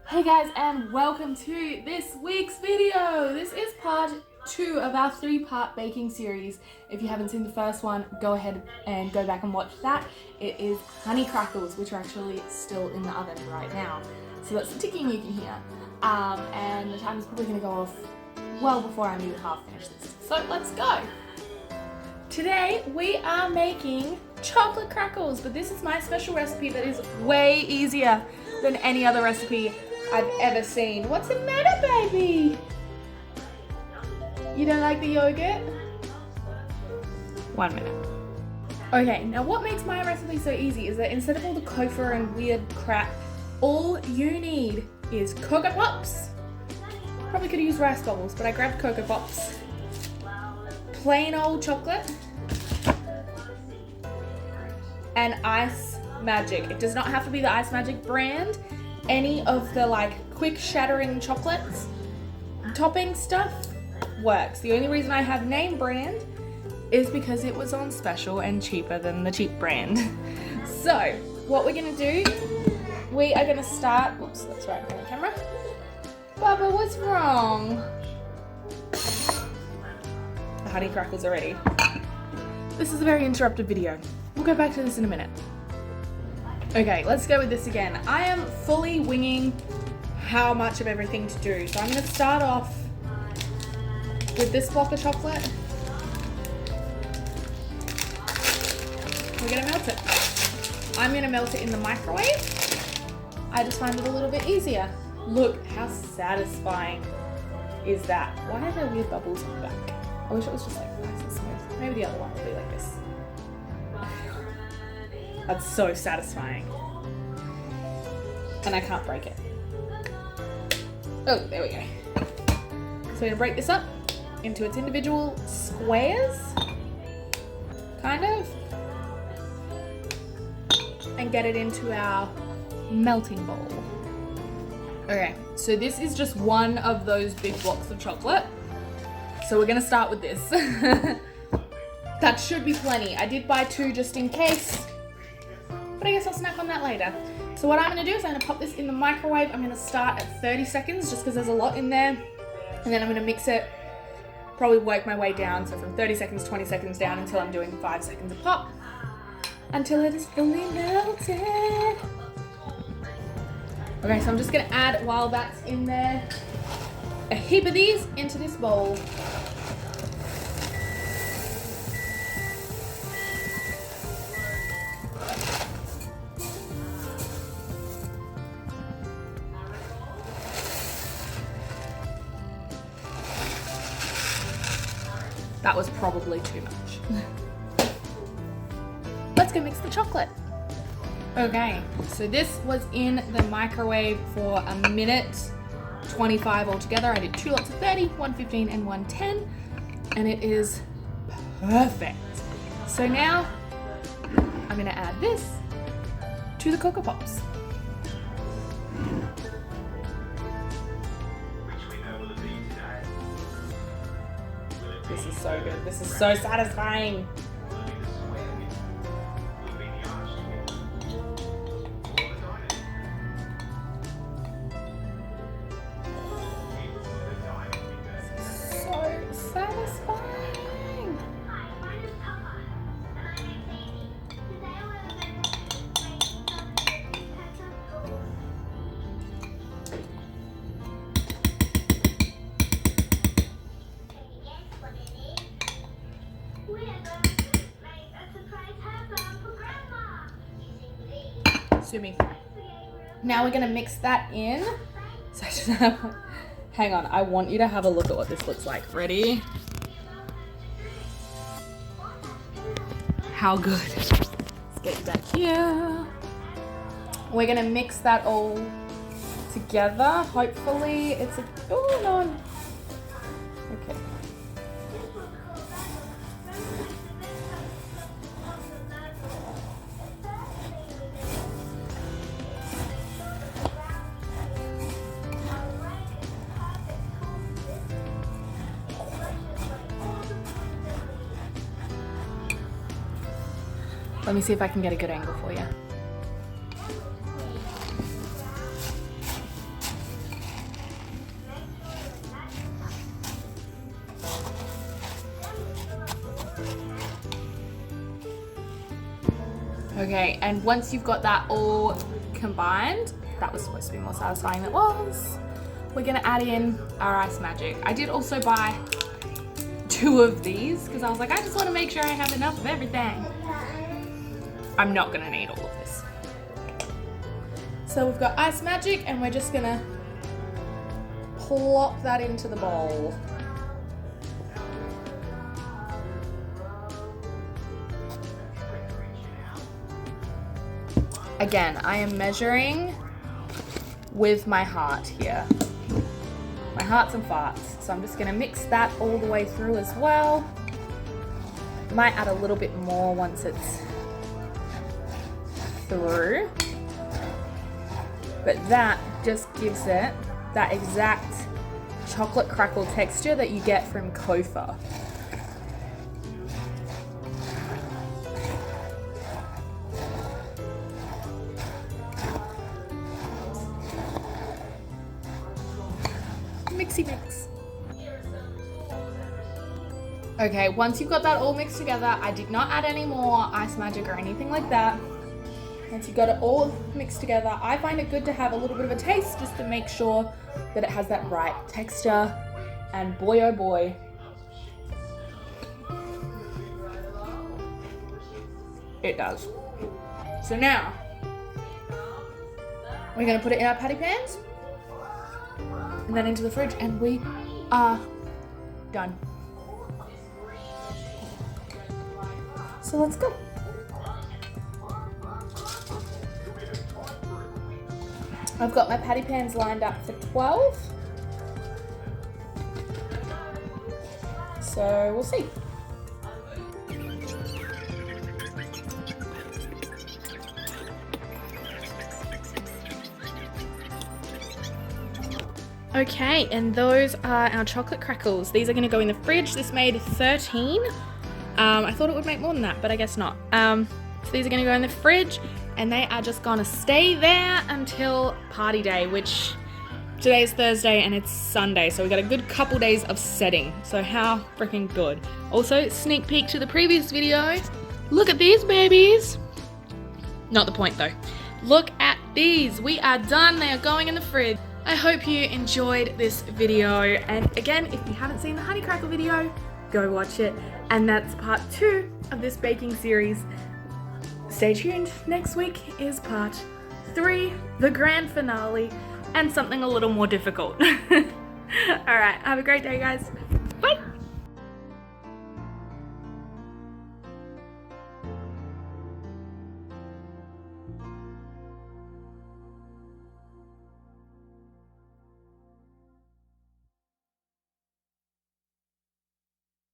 Hey guys, and welcome to this week's video. This is part 2 of our 3-part baking series. If you haven't seen the first one, go ahead and go back and watch that. It is honey crackles, which are actually still in the oven right now. So that's the ticking you can hear. And the time is probably going to go off well before I'm even half finished this. So let's go. Today we are making chocolate crackles, but this is my special recipe that is way easier than any other recipe I've ever seen. What's the matter, baby? You don't like the yogurt? 1 minute. Okay, now what makes my recipe so easy is that instead of all the cocoa and weird crap, all you need is Cocoa Pops. Probably could have used rice bubbles, but I grabbed Cocoa Pops. Plain old chocolate. And Ice Magic. It does not have to be the Ice Magic brand. Any of the quick shattering chocolates, topping stuff works. The only reason I have name brand is because it was on special and cheaper than the cheap brand. So what we're gonna do, we are gonna start, oops, that's right on the camera. Bubba, what's wrong? The honey crackles are ready. This is a very interrupted video. We'll go back to this in a minute. Okay, let's go with this again. I am fully winging how much of everything to do. So I'm going to start off with this block of chocolate. We're going to melt it. I'm going to melt it in the microwave. I just find it a little bit easier. Look how satisfying is that. Why are there weird bubbles on the back? I wish it was just nice and smooth. Maybe the other one will be like this. That's so satisfying. And I can't break it. Oh, there we go. So we're gonna break this up into its individual squares, kind of, and get it into our melting bowl. Okay, so this is just one of those big blocks of chocolate. So we're gonna start with this. That should be plenty. I did buy 2 just in case. But I guess I'll snack on that later. So what I'm going to do is I'm going to pop this in the microwave. I'm going to start at 30 seconds just because there's a lot in there. And then I'm going to mix it, probably work my way down. So from 30 seconds, 20 seconds down until I'm doing 5 seconds a pop. Until it is fully melted. Okay, so I'm just going to add, while that's in there, a heap of these into this bowl. That was probably too much. Let's go mix the chocolate. Okay, so this was in the microwave for 1:25 altogether. I did 2 lots of 30, 1:15 and 1:10, and it is perfect. So now I'm gonna add this to the Cocoa Pops. This is so good. This is so satisfying. So satisfying. Sue me. Now we're gonna mix that in. So hang on, I want you to have a look at what this looks like. Ready? How good. Let's get you back here. We're gonna mix that all together. Hopefully it's a, oh no. Okay. Let me see if I can get a good angle for you. Okay, and once you've got that all combined, that was supposed to be more satisfying than it was, we're gonna add in our Ice Magic. I did also buy 2 of these because I was like, I just want to make sure I have enough of everything. I'm not gonna need all of this. So we've got Ice Magic and we're just gonna plop that into the bowl. Again, I am measuring with my heart here. My hearts and farts. So I'm just gonna mix that all the way through as well. Might add a little bit more once it's through. But that just gives it that exact chocolate crackle texture that you get from Kofa. Mixy mix. Okay, once you've got that all mixed together, I did not add any more Ice Magic or anything like that. Once you've got it all mixed together, I find it good to have a little bit of a taste just to make sure that it has that right texture. And boy oh boy, it does. So now, we're gonna put it in our patty pans and then into the fridge, and we are done. So let's go. I've got my patty pans lined up for 12. So we'll see. Okay, and those are our chocolate crackles. These are gonna go in the fridge. This made 13. I thought it would make more than that, but I guess not. So these are gonna go in the fridge and they are just gonna stay there until party day, which today's Thursday and it's Sunday. So we got a good couple days of setting. So how freaking good. Also, sneak peek to the previous video. Look at these babies. Not the point though. Look at these. We are done. They are going in the fridge. I hope you enjoyed this video. And again, if you haven't seen the honey crackle video, go watch it. And that's part 2 of this baking series. Stay tuned. Next week is part 3, the grand finale, and something a little more difficult. All right, have a great day, guys.